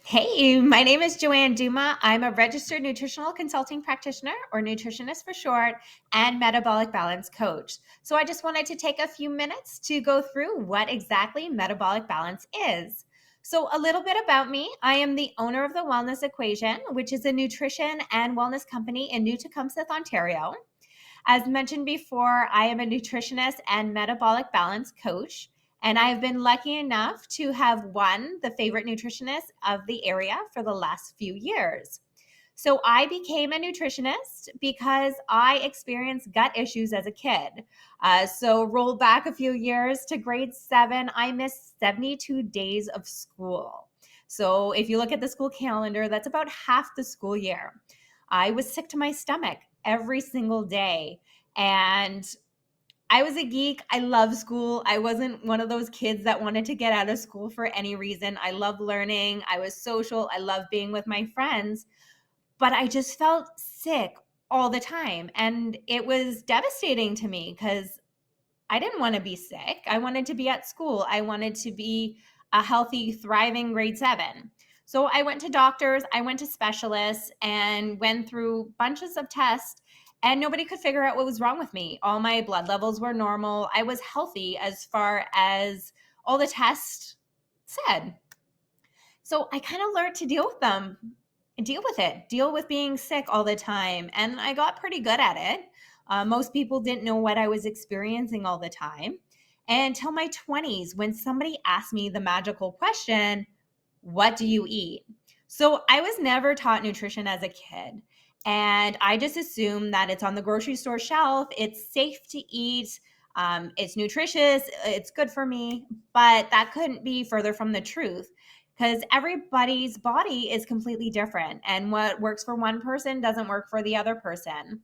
Hey, my name is Joanne Duma. I'm a registered nutritional consulting practitioner, or nutritionist for short, and metabolic balance coach. So I just wanted to take a few minutes to go through what exactly metabolic balance is. So, a little bit about me. I am the owner of the Wellness Equation, which is a nutrition and wellness company in New Tecumseth, Ontario. As mentioned before, I am a nutritionist and metabolic balance coach, and I've been lucky enough to have won the favorite nutritionist of the area for the last few years. So I became a nutritionist because I experienced gut issues as a kid. So roll back a few years to grade 7, I missed 72 days of school. So if you look at the school calendar, that's about half the school year. I was sick to my stomach every single day. And I was a geek. I love school. I wasn't one of those kids that wanted to get out of school for any reason. I love learning. I was social. I love being with my friends, but I just felt sick all the time. And it was devastating to me because I didn't want to be sick. I wanted to be at school. I wanted to be a healthy, thriving grade 7. So I went to doctors, I went to specialists, and went through bunches of tests, and nobody could figure out what was wrong with me. All my blood levels were normal. I was healthy as far as all the tests said. So I kind of learned to deal with them, deal with it, deal with being sick all the time. And I got pretty good at it. Most people didn't know what I was experiencing all the time until my 20s when somebody asked me the magical question, what do you eat? So I was never taught nutrition as a kid. And I just assumed that it's on the grocery store shelf, it's safe to eat, it's nutritious, it's good for me. But that couldn't be further from the truth because everybody's body is completely different. And what works for one person doesn't work for the other person.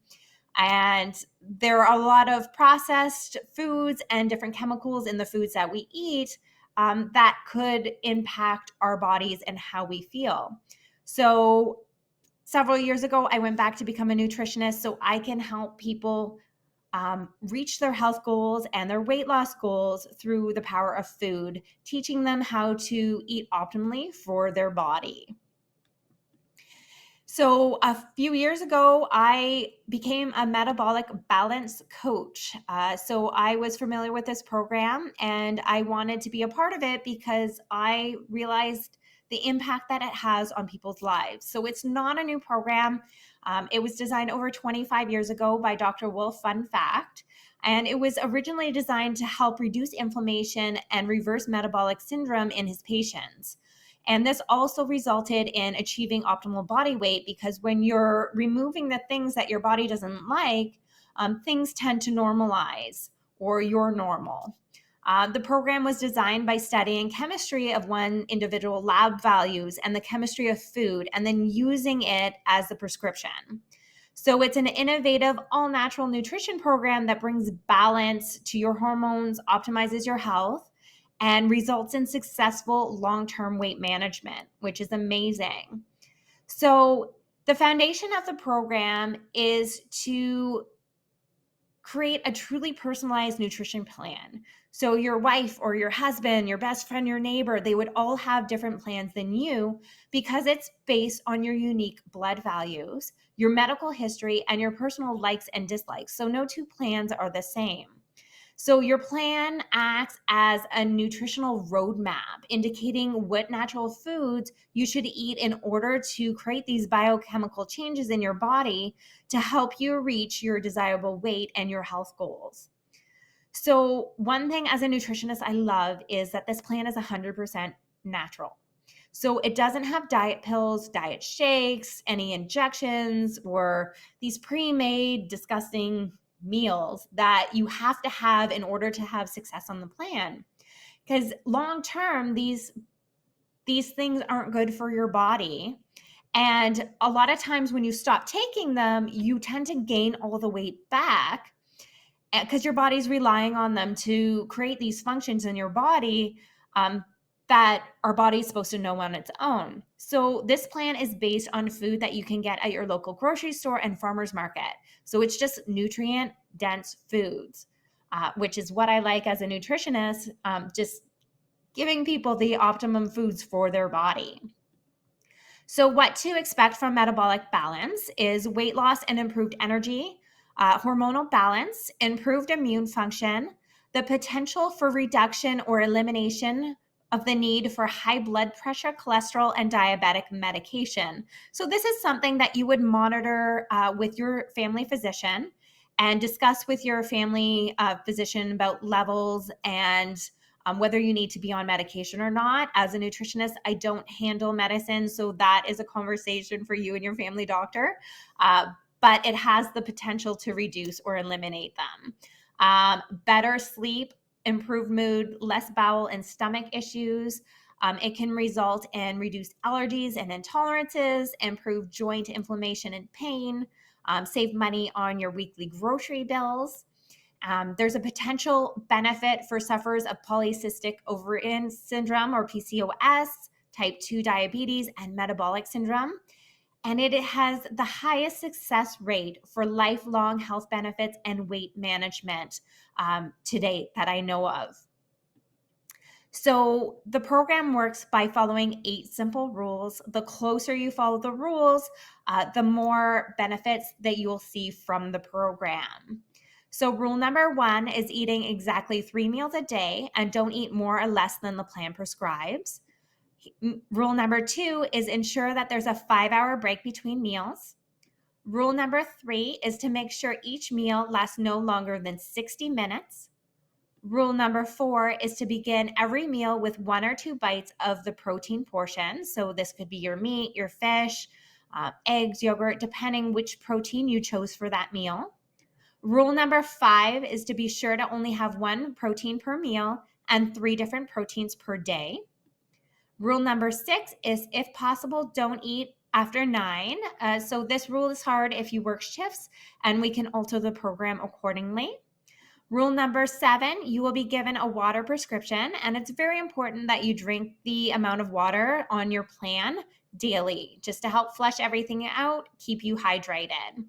And there are a lot of processed foods and different chemicals in the foods that we eat that could impact our bodies and how we feel. So, several years ago, I went back to become a nutritionist so I can help people reach their health goals and their weight loss goals through the power of food, teaching them how to eat optimally for their body. So, a few years ago, I became a metabolic balance coach. So, I was familiar with this program and I wanted to be a part of it because I realized the impact that it has on people's lives. So, it's not a new program. It was designed over 25 years ago by Dr. Wolf, fun fact. And it was originally designed to help reduce inflammation and reverse metabolic syndrome in his patients. And this also resulted in achieving optimal body weight because when you're removing the things that your body doesn't like, things tend to normalize or you're normal. The program was designed by studying chemistry of one individual lab values and the chemistry of food, and then using it as the prescription. So it's an innovative, all natural nutrition program that brings balance to your hormones, optimizes your health, and results in successful long-term weight management, which is amazing. So the foundation of the program is to create a truly personalized nutrition plan. So your wife or your husband, your best friend, your neighbor, they would all have different plans than you because it's based on your unique blood values, your medical history, and your personal likes and dislikes. So no two plans are the same. So your plan acts as a nutritional roadmap, indicating what natural foods you should eat in order to create these biochemical changes in your body to help you reach your desirable weight and your health goals. So one thing as a nutritionist I love is that this plan is 100% natural. So it doesn't have diet pills, diet shakes, any injections, or these pre-made disgusting meals that you have to have in order to have success on the plan. Because long term, these things aren't good for your body. And a lot of times when you stop taking them, you tend to gain all the weight back because your body's relying on them to create these functions in your body that our body's supposed to know on its own. So this plan is based on food that you can get at your local grocery store and farmer's market. So it's just nutrient dense foods, which is what I like as a nutritionist, just giving people the optimum foods for their body. So, what to expect from metabolic balance is weight loss and improved energy, hormonal balance, improved immune function, the potential for reduction or elimination of the need for high blood pressure, cholesterol, and diabetic medication. So, this is something that you would monitor with your family physician and discuss with your family physician about levels and whether you need to be on medication or not. As a nutritionist, I don't handle medicine, so that is a conversation for you and your family doctor. But it has the potential to reduce or eliminate them. Better sleep, improved mood, less bowel and stomach issues. It can result in reduced allergies and intolerances, improved joint inflammation and pain, save money on your weekly grocery bills. There's a potential benefit for sufferers of polycystic ovarian syndrome or PCOS, type 2 diabetes, and metabolic syndrome. And it has the highest success rate for lifelong health benefits and weight management to date that I know of. So the program works by following 8 simple rules. The closer you follow the rules, the more benefits that you'll see from the program. So rule number 1 is eating exactly 3 meals a day and don't eat more or less than the plan prescribes. Rule number 2 is ensure that there's a 5-hour break between meals. Rule number 3 is to make sure each meal lasts no longer than 60 minutes. Rule number 4 is to begin every meal with 1 or 2 bites of the protein portion. So this could be your meat, your fish, eggs, yogurt, depending which protein you chose for that meal. Rule number 5 is to be sure to only have 1 protein per meal and 3 different proteins per day. Rule number 6 is, if possible, don't eat after 9. So this rule is hard if you work shifts, and we can alter the program accordingly. Rule number 7, you will be given a water prescription, and it's very important that you drink the amount of water on your plan daily, just to help flush everything out, keep you hydrated.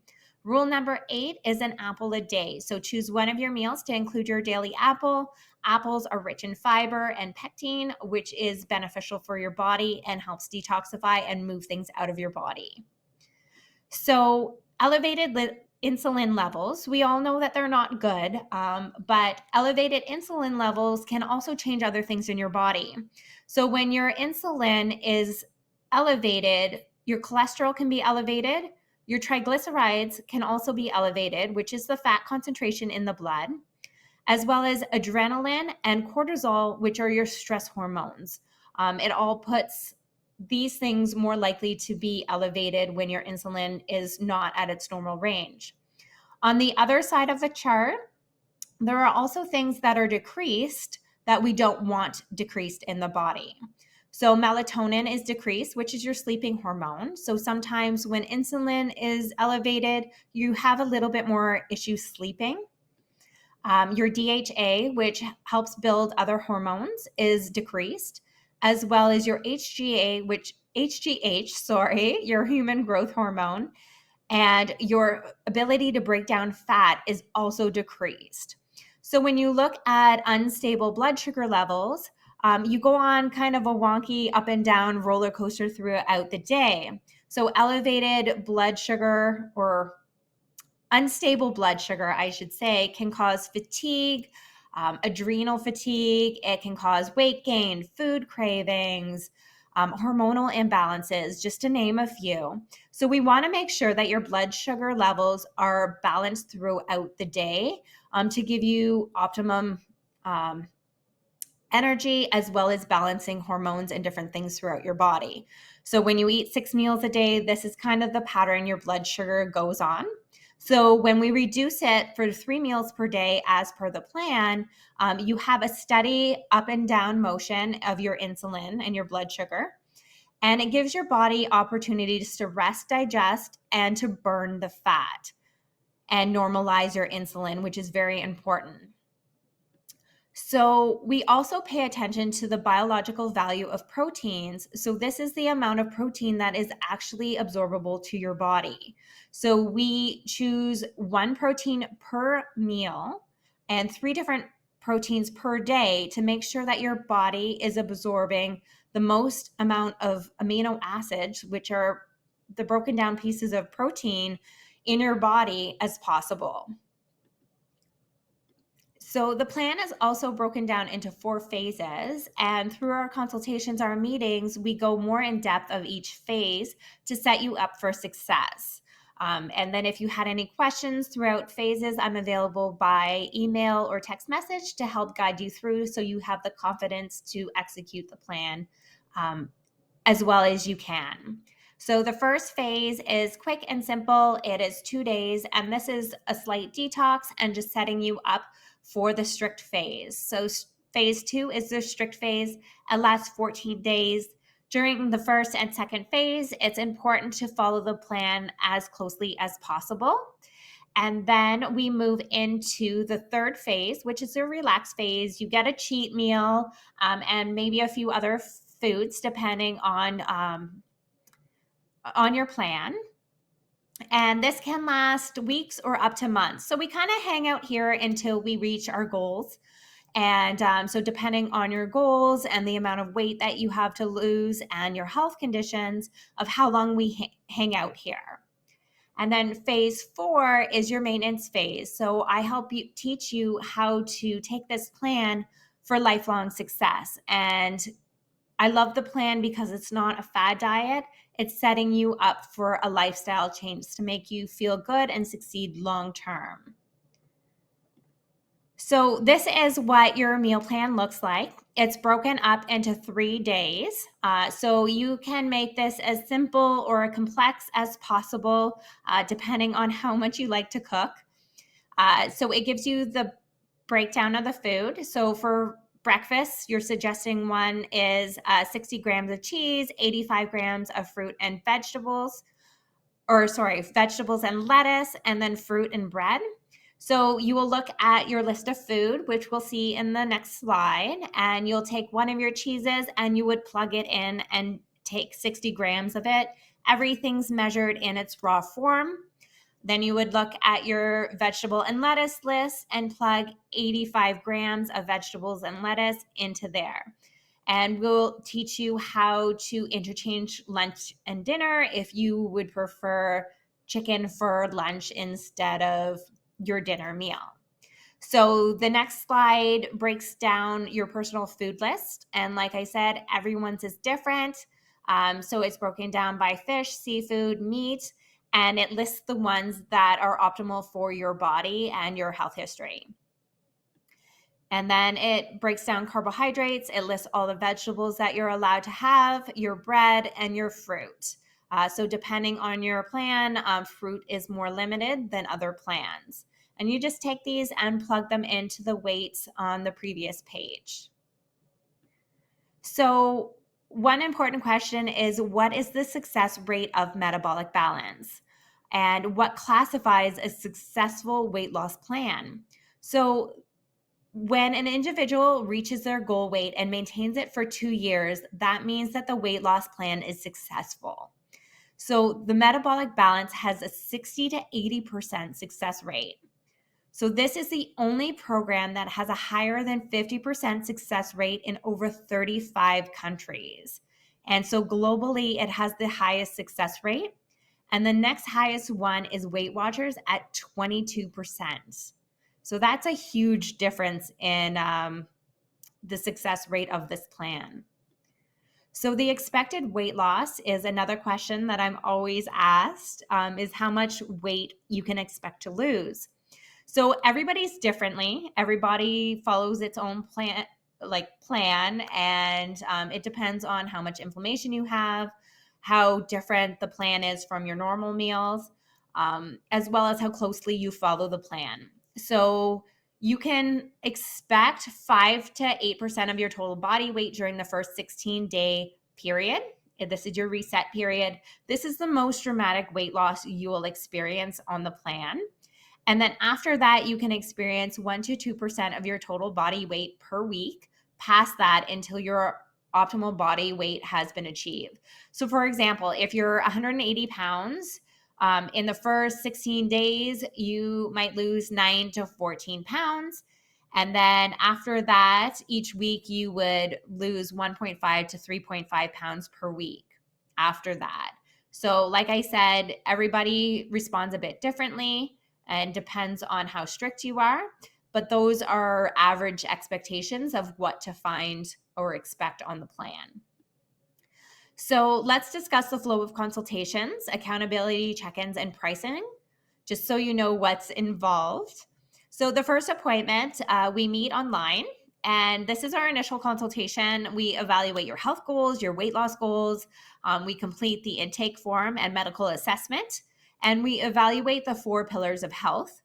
Rule number 8 is an apple a day. So choose one of your meals to include your daily apple. Apples are rich in fiber and pectin, which is beneficial for your body and helps detoxify and move things out of your body. So elevated insulin levels, we all know that they're not good, but elevated insulin levels can also change other things in your body. So when your insulin is elevated, your cholesterol can be elevated. Your triglycerides can also be elevated, which is the fat concentration in the blood, as well as adrenaline and cortisol, which are your stress hormones. It all puts these things more likely to be elevated when your insulin is not at its normal range. On the other side of the chart, there are also things that are decreased that we don't want decreased in the body. So melatonin is decreased, which is your sleeping hormone. So sometimes when insulin is elevated, you have a little bit more issue sleeping. Your DHA, which helps build other hormones, is decreased, as well as your HGH, your human growth hormone, and your ability to break down fat is also decreased. So when you look at unstable blood sugar levels, you go on kind of a wonky up and down roller coaster throughout the day. So elevated blood sugar, or unstable blood sugar, I should say, can cause fatigue, adrenal fatigue. It can cause weight gain, food cravings, hormonal imbalances, just to name a few. So we want to make sure that your blood sugar levels are balanced throughout the day to give you optimum energy, as well as balancing hormones and different things throughout your body. So when you eat 6 meals a day, this is kind of the pattern your blood sugar goes on. So when we reduce it for 3 meals per day as per the plan, you have a steady up and down motion of your insulin and your blood sugar. And it gives your body opportunities to rest, digest, and to burn the fat and normalize your insulin, which is very important. So we also pay attention to the biological value of proteins. So this is the amount of protein that is actually absorbable to your body. So we choose 1 protein per meal and 3 different proteins per day to make sure that your body is absorbing the most amount of amino acids, which are the broken down pieces of protein in your body, as possible. So the plan is also broken down into 4 phases, and through our consultations, our meetings, we go more in depth of each phase to set you up for success. And then if you had any questions throughout phases, I'm available by email or text message to help guide you through so you have the confidence to execute the plan as well as you can. So the first phase is quick and simple. It is 2 days, and this is a slight detox and just setting you up for the strict phase. So phase 2 is the strict phase. It lasts 14 days. During the first and second phase, it's important to follow the plan as closely as possible. And then we move into the third phase, which is the relax phase. You get a cheat meal and maybe a few other foods depending on your plan. And this can last weeks or up to months. So we kind of hang out here until we reach our goals. And so depending on your goals and the amount of weight that you have to lose and your health conditions of how long we hang out here. And then phase 4 is your maintenance phase. So I help you teach you how to take this plan for lifelong success. And I love the plan because it's not a fad diet. It's setting you up for a lifestyle change to make you feel good and succeed long term. So this is what your meal plan looks like. It's broken up into 3 days. So you can make this as simple or complex as possible, depending on how much you like to cook. So it gives you the breakdown of the food. So for breakfast, you're suggesting one is 60 grams of cheese, 85 grams of fruit and vegetables, vegetables and lettuce, and then fruit and bread. So you will look at your list of food, which we'll see in the next slide, and you'll take one of your cheeses and you would plug it in and take 60 grams of it. Everything's measured in its raw form. Then you would look at your vegetable and lettuce list and plug 85 grams of vegetables and lettuce into there. And we'll teach you how to interchange lunch and dinner if you would prefer chicken for lunch instead of your dinner meal. So the next slide breaks down your personal food list. And like I said, everyone's is different. So it's broken down by fish, seafood, meat, and it lists the ones that are optimal for your body and your health history. And then it breaks down carbohydrates. It lists all the vegetables that you're allowed to have, your bread, and your fruit. So depending on your plan, fruit is more limited than other plans. And you just take these and plug them into the weights on the previous page. So one important question is, what is the success rate of metabolic balance? And what classifies a successful weight loss plan? So when an individual reaches their goal weight and maintains it for 2 years, that means that the weight loss plan is successful. So the metabolic balance has a 60 to 80% success rate. So this is the only program that has a higher than 50% success rate in over 35 countries. And so globally, it has the highest success rate. And the next highest one is Weight Watchers at 22%. So that's a huge difference in the success rate of this plan. So the expected weight loss is another question that I'm always asked, is how much weight you can expect to lose. So everybody's differently. Everybody follows its own plan, and it depends on how much inflammation you have, how different the plan is from your normal meals, as well as how closely you follow the plan. So you can expect 5 to 8% of your total body weight during the first 16-day period. This is your reset period. This is the most dramatic weight loss you will experience on the plan. And then after that, you can experience 1 to 2% of your total body weight per week, past that until your optimal body weight has been achieved. So for example, if you're 180 pounds, in the first 16 days, you might lose 9 to 14 pounds. And then after that, each week you would lose 1.5 to 3.5 pounds per week after that. So, like I said, everybody responds a bit differently and depends on how strict you are. But those are average expectations of what to find or expect on the plan. So let's discuss the flow of consultations, accountability check-ins, and pricing, just so you know what's involved. So the first appointment, we meet online, and this is our initial consultation. We evaluate your health goals, your weight loss goals. We complete the intake form and medical assessment, and we evaluate the 4 pillars of health.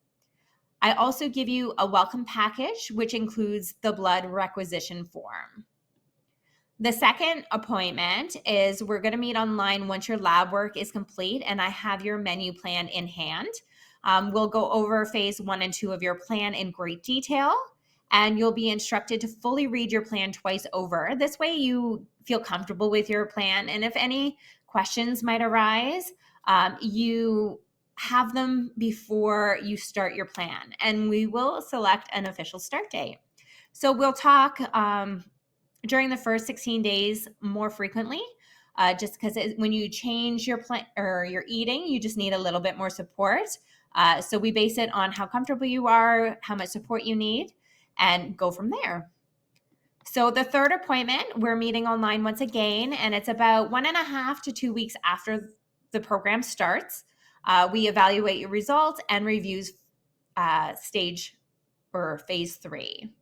I also give you a welcome package, which includes the blood requisition form. The second appointment is we're going to meet online once your lab work is complete and I have your menu plan in hand. We'll go over phase 1 and 2 of your plan in great detail, and you'll be instructed to fully read your plan twice over. This way you feel comfortable with your plan, and if any questions might arise, you have them before you start your plan, and we will select an official start date. So we'll talk during the first 16 days more frequently, just because when you change your plan or your eating, you just need a little bit more support. So we base it on how comfortable you are, how much support you need, and go from there. So the third appointment, we're meeting online once again, and it's about 1.5 to 2 weeks after the program starts. We evaluate your results and reviews stage or phase 3.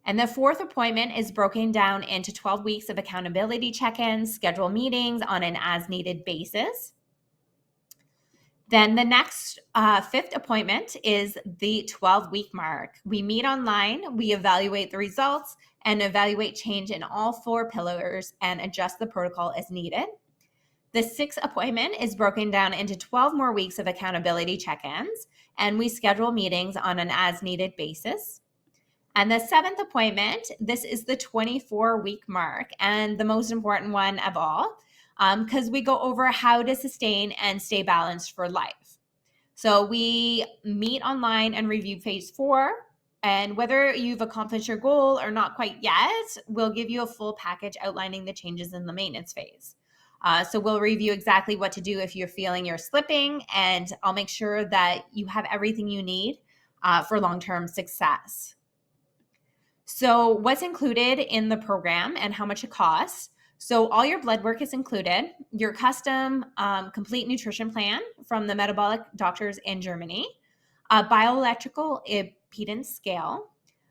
And the fourth appointment is broken down into 12 weeks of accountability check-ins, schedule meetings on an as-needed basis. Then the next fifth appointment is the 12-week mark. We meet online, we evaluate the results, and evaluate change in all 4 pillars and adjust the protocol as needed. The sixth appointment is broken down into 12 more weeks of accountability check-ins, and we schedule meetings on an as-needed basis. And the 7th appointment, this is the 24-week mark and the most important one of all, because we go over how to sustain and stay balanced for life. So we meet online and review phase 4, and whether you've accomplished your goal or not quite yet, we'll give you a full package outlining the changes in the maintenance phase. So we'll review exactly what to do if you're feeling you're slipping, and I'll make sure that you have everything you need for long-term success. So what's included in the program and how much it costs? So all your blood work is included, your custom complete nutrition plan from the metabolic doctors in Germany, a bioelectrical impedance scale,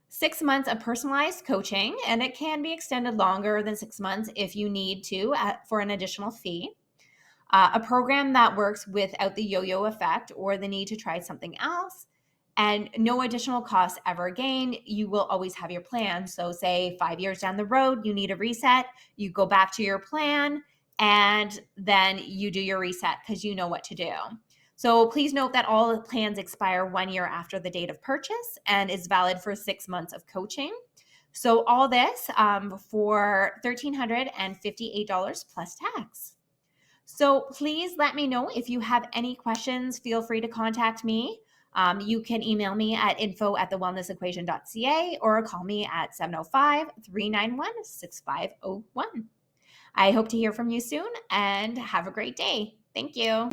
6 months of personalized coaching, and it can be extended longer than 6 months if you need to for an additional fee, a program that works without the yo-yo effect or the need to try something else, and no additional costs ever again. You will always have your plan. So say 5 years down the road, you need a reset, you go back to your plan, and then you do your reset because you know what to do. So please note that all plans expire 1 year after the date of purchase and is valid for 6 months of coaching. So all this for $1,358 plus tax. So please let me know if you have any questions. Feel free to contact me. You can email me at info@thewellnessequation.ca or call me at 705-391-6501. I hope to hear from you soon and have a great day. Thank you.